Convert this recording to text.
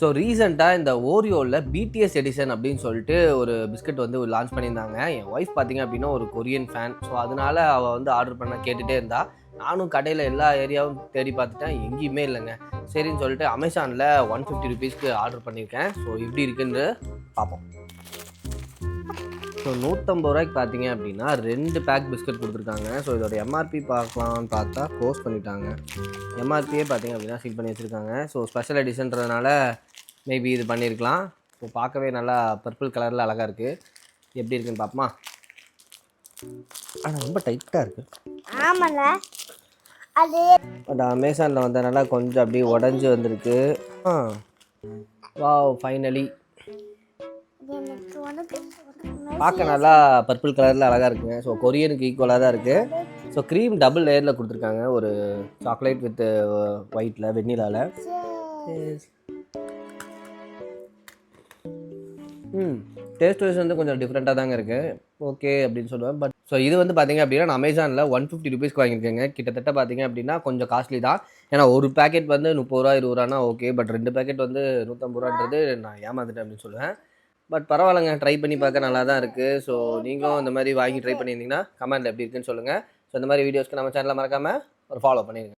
So ரீசெண்டாக இந்த ஓரியோவில் BDS edition அப்படின்னு சொல்லிட்டு ஒரு பிஸ்கட் வந்து லான்ச் பண்ணியிருந்தாங்க. என் ஒய்ஃப் பார்த்தீங்க அப்படின்னா ஒரு கொரியன் ஃபேன். ஸோ அதனால அவள் வந்து ஆர்டர் பண்ண கேட்டுகிட்டே இருந்தா. நானும் கடையில் எல்லா ஏரியாவும் தேடி பார்த்துட்டேன், எங்கேயுமே இல்லைங்க. சரின்னு சொல்லிட்டு அமேசானில் 150 ருபீஸ்க்கு ஆர்டர் பண்ணியிருக்கேன். ஸோ எப்படி இருக்குன்னு பார்ப்போம். ஸோ 150 ரூபாய்க்கு பார்த்தீங்க அப்படின்னா 2 பேக் பிஸ்கட் கொடுத்துருக்காங்க. ஸோ இதோட எம்ஆர்பி பார்க்கலான்னு பார்த்தா க்ளோஸ் பண்ணிட்டாங்க. எம்ஆர்பியே பார்த்தீங்க அப்படின்னா சீல் பண்ணி வச்சுருக்காங்க. ஸோ ஸ்பெஷல் எடிஷன்றதுனால மேபி இது பண்ணியிருக்கலாம். ஸோ பார்க்கவே நல்லா பர்பிள் கலரில் அழகாக இருக்குது. எப்படி இருக்குன்னு பார்ப்போமா? ஆனால் ரொம்ப டைட்டாக இருக்குது. ஆமால அது பட் அமேசானில் வந்ததுனால கொஞ்சம் அப்படியே உடஞ்சி வந்திருக்கு. வாவ், ஃபைனலி பார்க்க நல்லா பர்பிள் கலரில் அழகாக இருக்குங்க. ஸோ கொரியனுக்கு ஈக்குவலாக தான் இருக்குது. ஸோ க்ரீம் டபுள் லேயரில் கொடுத்துருக்காங்க. ஒரு சாக்லேட் வித் ஒயிட்டில் வெண்ணிலாவில். டேஸ்ட் வைஸ் வந்து கொஞ்சம் டிஃப்ரெண்ட்டாக தாங்க இருக்குது. ஓகே அப்படின்னு சொல்லுவேன். பட் ஸோ இது வந்து பார்த்தீங்க அப்படின்னா நான் அமேசானில் 150 ருபீஸ்க்கு வாங்கியிருக்கேங்க. கிட்டத்தட்ட பார்த்தீங்க அப்படின்னா கொஞ்சம் காஸ்ட்லி தான். ஏன்னா ஒரு பேக்கெட் வந்து 30 ரூபா 20 ரூபானா ஓகே. பட் 2 பேக்கெட் வந்து 150 ரூபான்றது நான் ஏமாந்துட்டேன் அப்படின்னு சொல்லுவேன். பட் பரவாயில்லைங்க, ட்ரை பண்ணி பார்க்க நல்லா தான் இருக்குது. ஸோ நீங்களும் இந்த மாதிரி வாங்கி ட்ரை பண்ணியிருந்தீங்கன்னா கமெண்ட்டில் எப்படி இருக்குன்னு சொல்லுங்கள். ஸோ இந்த மாதிரி வீடியோஸ்க்கு நம்ம சேனலை மறக்காமல் ஒரு ஃபாலோ பண்ணிடுங்க.